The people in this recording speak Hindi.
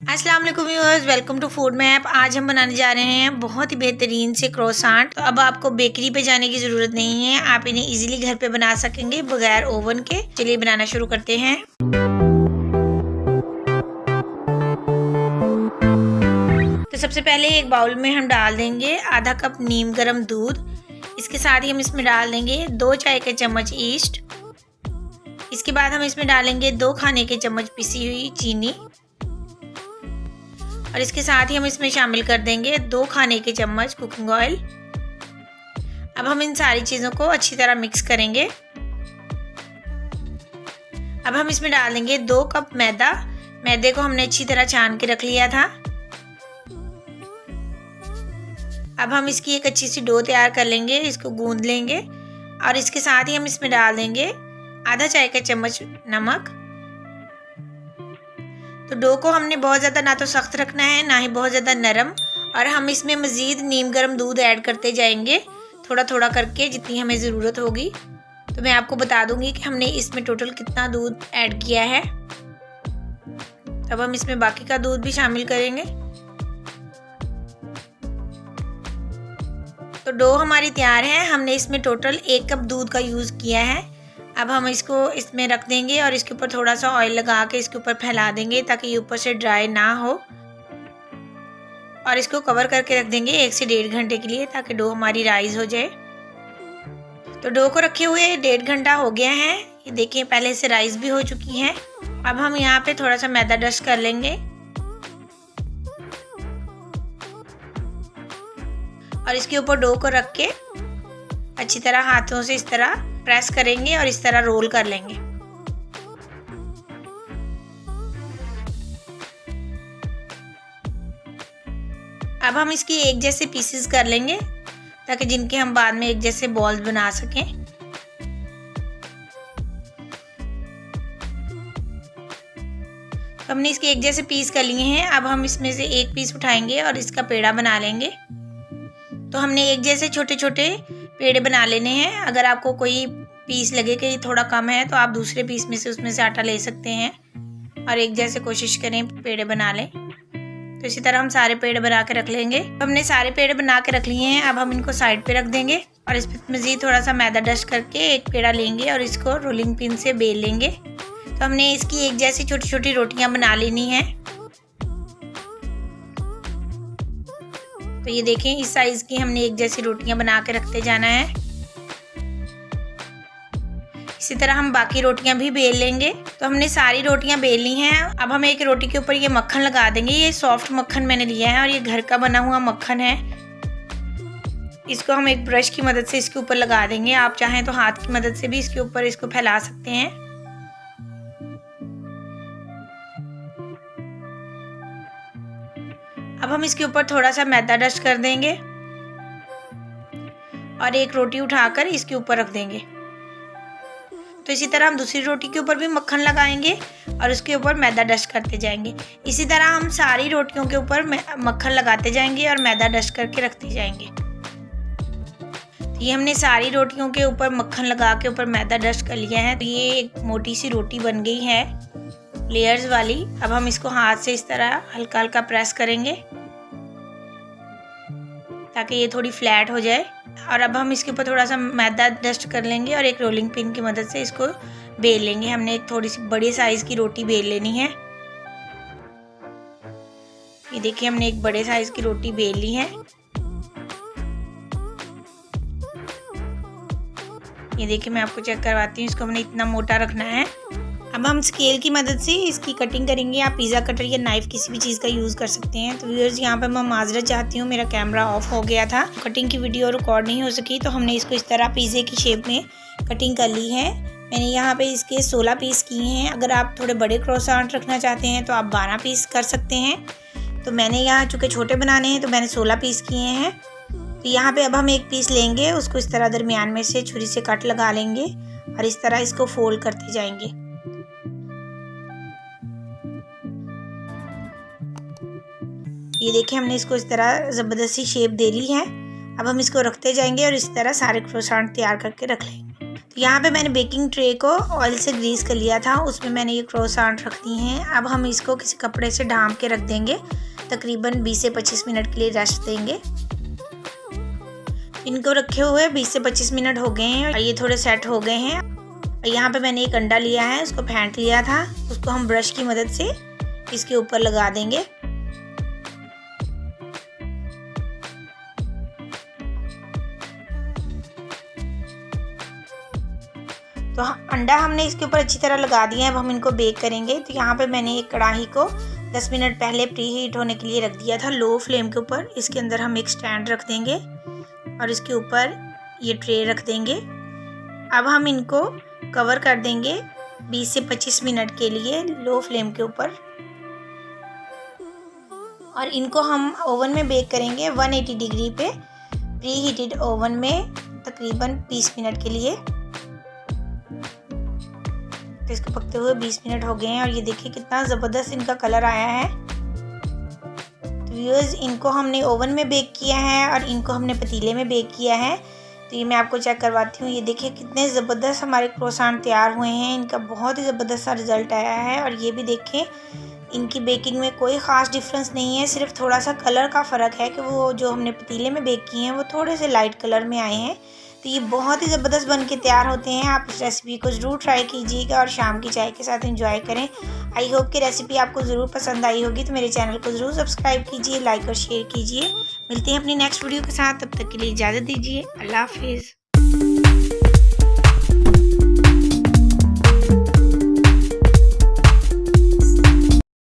अस्सलाम वालेकुम viewers, welcome to Food Map. आज हम बनाने जा रहे हैं बहुत ही बेहतरीन से क्रोसांट। तो अब आपको बेकरी पे जाने की ज़रूरत नहीं है, आप इन्हें इजीली घर पे बना सकेंगे बगैर ओवन के। चलिए बनाना शुरू करते हैं। तो सबसे पहले एक बाउल में हम डाल देंगे आधा कप नीम गर्म दूध। इसके साथ ही हम इसमें डाल देंगे 2 चाय के चम्मच ईस्ट। इसके बाद हम इसमें डालेंगे 2 खाने के चम्मच पिसी हुई चीनी और इसके साथ ही हम इसमें शामिल कर देंगे 2 खाने के चम्मच कुकिंग ऑयल। अब हम इन सारी चीज़ों को अच्छी तरह मिक्स करेंगे। अब हम इसमें डाल देंगे 2 कप मैदा। मैदे को हमने अच्छी तरह छान के रख लिया था। अब हम इसकी एक अच्छी सी डो तैयार कर लेंगे, इसको गूंद लेंगे और इसके साथ ही हम इसमें डाल देंगे आधा चाय का चम्मच नमक। तो डो को हमने बहुत ज़्यादा ना तो सख्त रखना है ना ही बहुत ज़्यादा नरम, और हम इसमें मज़ीद नीम गर्म दूध ऐड करते जाएंगे थोड़ा थोड़ा करके जितनी हमें ज़रूरत होगी। तो मैं आपको बता दूंगी कि हमने इसमें टोटल कितना दूध ऐड किया है। अब हम इसमें बाकी का दूध भी शामिल करेंगे। तो डो हमारी तैयार है। हमने इसमें टोटल 1 कप दूध का यूज़ किया है। अब हम इसको इसमें रख देंगे और इसके ऊपर थोड़ा सा ऑयल लगा के इसके ऊपर फैला देंगे ताकि ये ऊपर से ड्राई ना हो, और इसको कवर करके रख देंगे 1 से 1.5 घंटे के लिए ताकि डो हमारी राइज हो जाए। तो डो को रखे हुए 1.5 घंटा हो गया है। ये देखिए पहले से राइज भी हो चुकी हैं। अब हम यहाँ पे थोड़ा सा मैदा डस्ट कर लेंगे और इसके ऊपर डो को रख के अच्छी तरह हाथों से इस तरह प्रेस करेंगे और इस तरह रोल कर लेंगे। अब हम इसकी एक जैसे पीसेस कर लेंगे ताकि जिनके हम बाद में एक जैसे बॉल्स बना सकें। तो हमने इसके एक जैसे पीस कर लिए हैं। अब हम इसमें से एक पीस उठाएंगे और इसका पेड़ा बना लेंगे। तो हमने एक जैसे छोटे छोटे पेड़े बना लेने हैं। अगर आपको कोई पीस लगे कि थोड़ा कम है तो आप दूसरे पीस में से उसमें से आटा ले सकते हैं और एक जैसे कोशिश करें पेड़े बना लें। तो इसी तरह हम सारे पेड़े बना के रख लेंगे। हमने सारे पेड़े बना के रख लिए हैं। अब हम इनको साइड पे रख देंगे और इस पर मज़ीद थोड़ा सा मैदा डस्ट करके एक पेड़ा लेंगे और इसको रोलिंग पिन से बेल लेंगे। तो हमने इसकी एक जैसी छोटी छोटी रोटियां बना लेनी है। तो ये देखें इस साइज की हमने एक जैसी रोटियां बना के रखते जाना है। इसी तरह हम बाकी रोटियां भी बेल लेंगे। तो हमने सारी रोटियां बेल ली हैं। अब हम एक रोटी के ऊपर ये मक्खन लगा देंगे। ये सॉफ्ट मक्खन मैंने लिया है और ये घर का बना हुआ मक्खन है। इसको हम एक ब्रश की मदद से इसके ऊपर लगा देंगे। आप चाहें तो हाथ की मदद से भी इसके ऊपर इसको फैला सकते हैं। अब हम इसके ऊपर थोड़ा सा मैदा डस्ट कर देंगे और एक रोटी उठाकर इसके ऊपर रख देंगे। तो इसी तरह हम दूसरी रोटी के ऊपर भी मक्खन लगाएंगे और उसके ऊपर मैदा डस्ट करते जाएंगे। इसी तरह हम सारी रोटियों के ऊपर मक्खन लगाते जाएंगे और मैदा डस्ट करके रखते जाएंगे। तो ये हमने सारी रोटियों के ऊपर मक्खन लगा के ऊपर मैदा डस्ट कर लिया है। तो ये एक मोटी सी रोटी बन गई है लेयर्स वाली। अब हम इसको हाथ से इस तरह हल्का हल्का प्रेस करेंगे ताकि ये थोड़ी फ्लैट हो जाए। और अब हम इसके ऊपर थोड़ा सा मैदा डस्ट कर लेंगे और एक रोलिंग पिन की मदद से इसको बेल लेंगे। हमने एक थोड़ी सी बड़ी साइज की रोटी बेल लेनी है। ये देखिए हमने एक बड़े साइज की रोटी बेल ली है। ये देखिए मैं आपको चेक करवाती हूँ। इसको हमने इतना मोटा रखना है। अब हम स्केल की मदद से इसकी कटिंग करेंगे। आप पिज़्ज़ा कटर या नाइफ किसी भी चीज़ का यूज़ कर सकते हैं। तो व्यूअर्स यहाँ पे मैं माजरत चाहती हूँ, मेरा कैमरा ऑफ हो गया था, कटिंग की वीडियो रिकॉर्ड नहीं हो सकी। तो हमने इसको इस तरह पिज़्ज़े की शेप में कटिंग कर ली है। मैंने यहाँ पे इसके 16 पीस किए हैं। अगर आप थोड़े बड़े क्रोसांट रखना चाहते हैं तो आप 12 पीस कर सकते हैं। तो मैंने यहाँ चूँकि छोटे बनाने हैं तो मैंने 16 पीस किए हैं। तो यहाँ पर अब हम एक पीस लेंगे, उसको इस तरह दरमियान में से छुरी से कट लगा लेंगे और इस तरह इसको फोल्ड करते जाएंगे। ये देखिए हमने इसको इस तरह ज़बरदस्ती शेप दे ली है। अब हम इसको रखते जाएंगे और इस तरह सारे क्रोसांट तैयार करके रख लेंगे। यहाँ पे मैंने बेकिंग ट्रे को ऑयल से ग्रीस कर लिया था, उसमें मैंने ये क्रोसांट रख दी हैं। अब हम इसको किसी कपड़े से ढांप के रख देंगे, तकरीबन 20 से 25 मिनट के लिए रेस्ट देंगे। इनको रखे हुए 20 से 25 मिनट हो गए हैं और ये थोड़े सेट हो गए हैं। यहाँ पे मैंने एक अंडा लिया है, उसको फेंट लिया था, उसको हम ब्रश की मदद से इसके ऊपर लगा देंगे। तो अंडा हमने इसके ऊपर अच्छी तरह लगा दिया है। अब हम इनको बेक करेंगे। तो यहाँ पे मैंने एक कढ़ाई को 10 मिनट पहले प्री हीट होने के लिए रख दिया था लो फ्लेम के ऊपर। इसके अंदर हम एक स्टैंड रख देंगे और इसके ऊपर ये ट्रे रख देंगे। अब हम इनको कवर कर देंगे 20 से 25 मिनट के लिए लो फ्लेम के ऊपर और इनको हम ओवन में बेक करेंगे 180 डिग्री पे प्री हीटेड ओवन में तकरीबन 20 मिनट के लिए। तो इसको पकते हुए 20 मिनट हो गए हैं और ये देखिए कितना ज़बरदस्त इनका कलर आया है। तो व्यूअर्स, इनको हमने ओवन में बेक किया है और इनको हमने पतीले में बेक किया है। तो ये मैं आपको चेक करवाती हूँ। ये देखिए कितने ज़बरदस्त हमारे क्रोसान तैयार हुए हैं। इनका बहुत ही ज़बरदस्त सा रिज़ल्ट आया है और ये भी देखें इनकी बेकिंग में कोई ख़ास डिफरेंस नहीं है, सिर्फ थोड़ा सा कलर का फ़र्क है कि वो जो हमने पतीले में बेक किए हैं वो थोड़े से लाइट कलर में आए हैं। तो ये बहुत ही ज़बरदस्त बन के तैयार होते हैं। आप इस रेसिपी को ज़रूर ट्राई कीजिएगा और शाम की चाय के साथ एंजॉय करें। आई होप कि रेसिपी आपको ज़रूर पसंद आई होगी। तो मेरे चैनल को ज़रूर सब्सक्राइब कीजिए, लाइक और शेयर कीजिए। मिलते हैं अपनी नेक्स्ट वीडियो के साथ, तब तक के लिए इजाज़त दीजिए। अल्लाह हाफिज़।